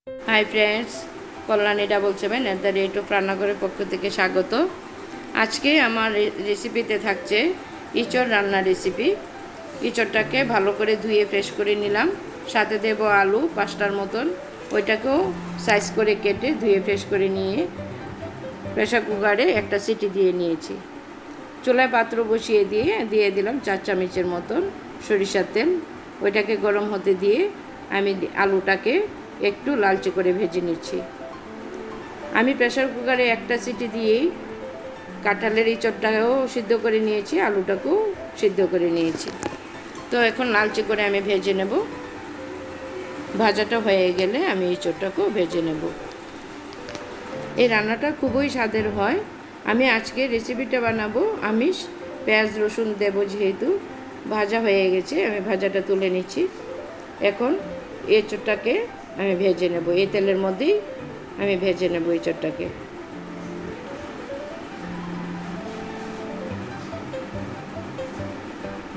Hi friends, Kalyani @7 রান্নাঘরের পক্ষ থেকে স্বাগত। আজকে আমার রেসিপিতে থাকছে ইঁচড় রান্নার রেসিপি। ইঁচড়টাকে ভালো করে ধুয়ে ফ্রেশ করে নিলাম, সাথে দেব আলু 5টার মতন, ওইটাকেও সাইজ করে কেটে ধুয়ে ফ্রেশ করে নিয়ে প্রেসার কুকারে একটা সিটি দিয়ে নিয়েছি। চুলায় পাত্র বসিয়ে দিয়ে দিলাম 4 চামচের মতন সরিষার তেল। ওইটাকে গরম হতে দিয়ে আমি আলুটাকে একটু লালচে করে ভেজে নিচ্ছি। আমি প্রেসার কুকারে একটা সিটি দিয়েই কাঁঠালের ইঁচড়টাও সিদ্ধ করে নিয়েছি, আলুটাকেও সিদ্ধ করে নিয়েছি। তো এখন লালচে করে আমি ভেজে নেব। ভাজাটা হয়ে গেলে আমি ইঁচড়টাকেও ভেজে নেব। এই রান্নাটা খুবই স্বাদের হয়। আমি আজকে রেসিপিটা বানাবো আমিষ, পেঁয়াজ রসুন দেব যেহেতু। ভাজা হয়ে গেছে, আমি ভাজাটা তুলে নিচ্ছি। এখন এঁচড়টাকে আমি ভেজে নেব, এই তেলের মধ্যেই আমি ভেজে নেব এঁচড়টাকে।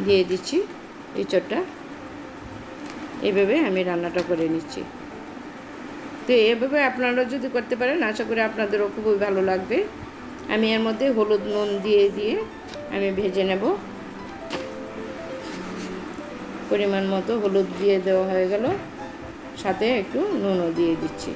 দিয়ে দিচ্ছি এঁচড়টা, এভাবে আমি রান্নাটা করে নিচ্ছি। তো এভাবে আপনারা যদি করতে পারেন আশা করি আপনাদেরও খুবই ভালো লাগবে। আমি এর মধ্যে হলুদ নুন দিয়ে আমি ভেজে নেব। পরিমাণ মতো হলুদ দিয়ে দেওয়া হয়ে গেল, সাথে একটু নুনও দিয়ে দিচ্ছি।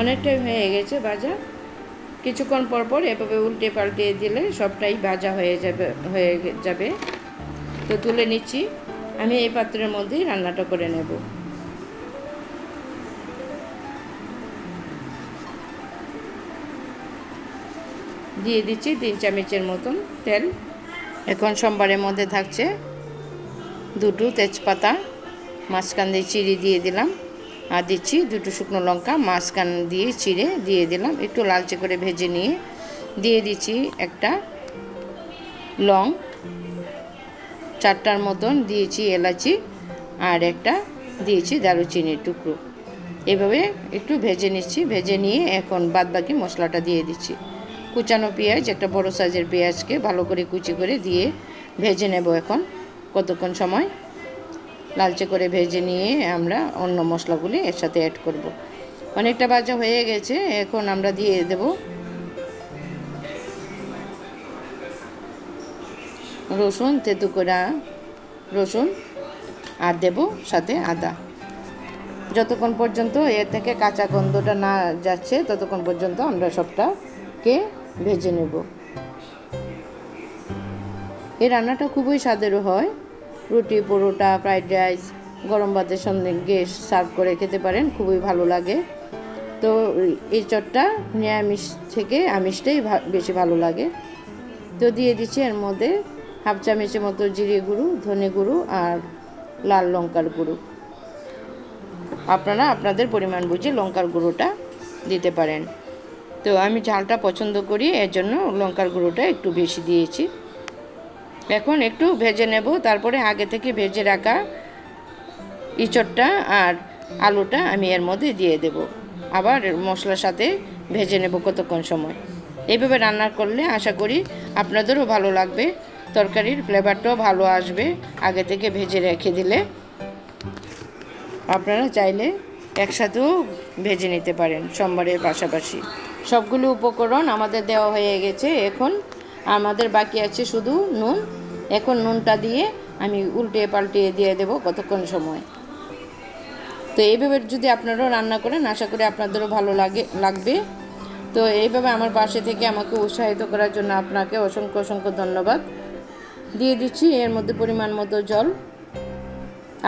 অনেকটাই হয়ে গেছে ভাজা। কিছুক্ষণ পর পর এভাবে উল্টে পাল্টে দিলে সবটাই ভাজা হয়ে যাবে। তো তুলে নিচ্ছি। আমি এই পাত্রের মধ্যেই রান্নাটা করে নেব। দিয়ে দিচ্ছি 3 চামচের মতন তেল। এখন সম্বারের মধ্যে থাকছে 2টো তেজপাতা, মাঝখান দিয়ে চিড়ে দিয়ে দিলাম, আর দিচ্ছি 2টো শুকনো লঙ্কা মাঝখান দিয়ে চিড়ে দিয়ে দিলাম। একটু লালচে করে ভেজে নিয়ে দিয়ে দিচ্ছি একটা লং, 4টার মতন দিয়েছি এলাচি, আর একটা দিয়েছি দারুচিনির টুকরো। এভাবে একটু ভেজে নিচ্ছি। ভেজে নিয়ে এখন বাদবাকি মশলাটা দিয়ে দিচ্ছি। কুচানো পেঁয়াজ, একটা বড় সাইজের পেঁয়াজকে ভালো করে কুচি করে দিয়ে ভেজে নেব। এখন কতক্ষণ সময় লালচে করে ভেজে নিয়ে আমরা অন্য মশলাগুলি এর সাথে অ্যাড করব। অনেকটা ভাজা হয়ে গেছে, এখন আমরা দিয়ে দেব রসুন, তেঁতু করা রসুন, আর দেব সাথে আদা। যতক্ষণ পর্যন্ত এর থেকে কাঁচা গন্ধটা না যাচ্ছে ততক্ষণ পর্যন্ত আমরা সবটাকে ভেজে নেব। এই রান্নাটা খুবই স্বাদেরও হয়। রুটি, পরোটা, ফ্রাইড রাইস, গরম ভাতের সঙ্গে সার্ভ করে খেতে পারেন, খুবই ভালো লাগে। তো এই চটটা নিরামিষ থেকে আমিষটাই বেশি ভালো লাগে। তো দিয়ে দিচ্ছি এর মধ্যে 1/2 চামচের মতো জিরে গুঁড়ো, ধনে গুঁড়ো আর লাল লঙ্কার গুঁড়ো। আপনারা আপনাদের পরিমাণ বুঝে লঙ্কার গুঁড়োটা দিতে পারেন। তো আমি ঝালটা পছন্দ করি, এর জন্য লঙ্কার গুঁড়োটা একটু বেশি দিয়েছি। এখন একটু ভেজে নেব, তারপরে আগে থেকে ভেজে রাখা ইঁচড়টা আর আলুটা আমি এর মধ্যে দিয়ে দেব। আবার মশলার সাথে ভেজে নেব কতক্ষণ সময়। এইভাবে রান্না করলে আশা করি আপনাদেরও ভালো লাগবে, তরকারির ফ্লেভারটাও ভালো আসবে। আগে থেকে ভেজে রেখে দিলে আপনারা চাইলে একসাথেও ভেজে নিতে পারেন সম্বারের পাশাপাশি। সবগুলো উপকরণ আমাদের দেওয়া হয়ে গেছে। এখন আমাদের বাকি আছে শুধু নুন। এখন নুনটা দিয়ে আমি উল্টে পাল্টে দিয়ে দেব কতক্ষণ সময়। তো এইভাবে যদি আপনারাও রান্না করেন আশা করি আপনাদেরও ভালো লাগবে। তো এইভাবে আমার পাশে থেকে আমাকে উৎসাহিত করার জন্য আপনাকে অসংখ্য অসংখ্য ধন্যবাদ। দিয়ে দিচ্ছি এর মধ্যে পরিমাণ মতো জল।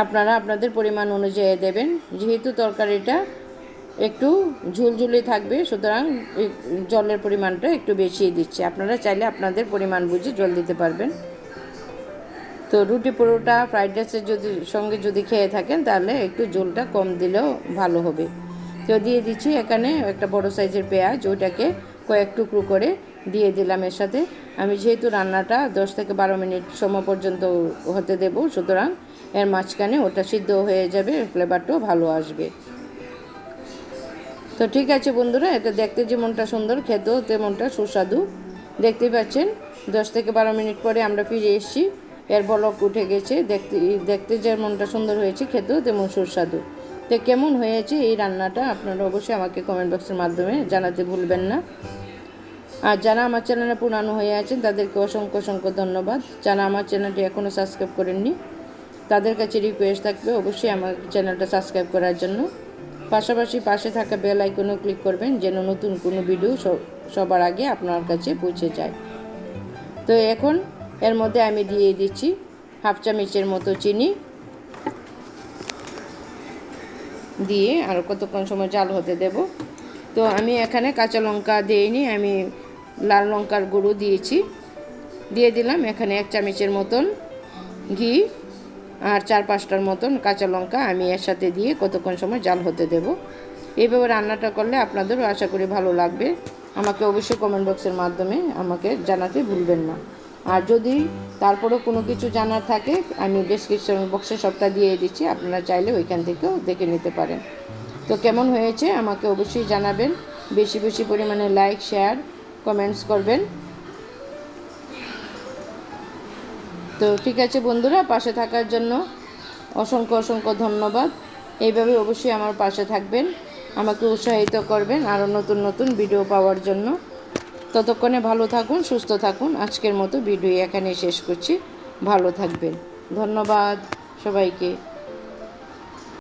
আপনারা আপনাদের পরিমাণ অনুযায়ী দেবেন। যেহেতু তরকারিটা একটু ঝুলঝুলি থাকবে, সুতরাং জলের পরিমাণটা একটু বেশি দিচ্ছি। আপনারা চাইলে আপনাদের পরিমাণ বুঝে জল দিতে পারবেন। তো রুটি, পরোটা, ফ্রাইড রাইসের সঙ্গে যদি খেয়ে থাকেন তাহলে একটু ঝোলটা কম দিলেও ভালো হবে। তো দিয়ে দিচ্ছি এখানে একটা বড় সাইজের পেঁয়াজ, ওইটাকে কয়েক টুকরো করে দিয়ে দিলাম এর সাথে। আমি যেহেতু রান্নাটা 10 থেকে 12 মিনিট সময় পর্যন্ত হতে দেব, সুতরাং এর মাঝখানে ওটা সিদ্ধ হয়ে যাবে, ফ্লেভারটাও ভালো আসবে। তো ঠিক আছে বন্ধুরা, এটা দেখতে যেমনটা সুন্দর, খেতেও তেমনটা সুস্বাদু। দেখতেই পাচ্ছেন 10 থেকে 12 মিনিট পরে আমরা ফিরে এসেছি। এর বলক উঠে গেছে। দেখতে যেমনটা সুন্দর হয়েছে, খেতেও তেমন সুস্বাদু। তো কেমন হয়েছে এই রান্নাটা আপনারা অবশ্যই আমাকে কমেন্ট বক্সের মাধ্যমে জানাতে ভুলবেন না। আর যারা আমার চ্যানেলে পুরানো হয়ে আছেন তাদেরকে অসংখ্য অসংখ্য ধন্যবাদ। যারা আমার চ্যানেলটি এখনও সাবস্ক্রাইব করেননি তাদের কাছে রিকোয়েস্ট থাকবে অবশ্যই আমার চ্যানেলটা সাবস্ক্রাইব করার জন্য। পাশাপাশি পাশে থাকা বেল আইকনও ক্লিক করবেন যেন নতুন কোনো ভিডিও সবার আগে আপনার কাছে পৌঁছে যায়। তো এখন এর মধ্যে আমি দিয়ে দিচ্ছি হাফ চামচের মতো চিনি, দিয়ে আর কতক্ষণ সময় জাল হতে দেব। তো আমি এখানে কাঁচা লঙ্কা দিইনি, আমি লাল লঙ্কার গুঁড়ো দিয়েছি। দিয়ে দিলাম এখানে 1 চামচের মতন ঘি আর 4-5টার মতন কাঁচা লঙ্কা আমি এর সাথে দিয়ে কতক্ষণ সময় জাল হতে দেব। এইভাবে রান্নাটা করলে আপনাদেরও আশা করি ভালো লাগবে। আমাকে অবশ্যই কমেন্ট বক্সের মাধ্যমে আমাকে জানাতে ভুলবেন না। আর যদি তারপরেও কোনো কিছু জানার থাকে আমি ডেসক্রিপশন বক্সে সবটা দিয়ে দিচ্ছি, আপনারা চাইলে ওইখান থেকেও দেখে নিতে পারেন। তো কেমন হয়েছে আমাকে অবশ্যই জানাবেন। বেশি বেশি পরিমাণে লাইক, শেয়ার, কমেন্টস করবেন। তো ঠিক আছে বন্ধুরা, পাশে থাকার জন্য অসংখ্য অসংখ্য ধন্যবাদ। এইভাবে অবশ্যই আমার পাশে থাকবেন, আমাকে উৎসাহিত করবেন আরও নতুন নতুন ভিডিও পাওয়ার জন্য। ততক্ষণে ভালো থাকুন, সুস্থ থাকুন। আজকের মতো ভিডিও এখানে শেষ করছি। ভালো থাকবেন। ধন্যবাদ সবাইকে।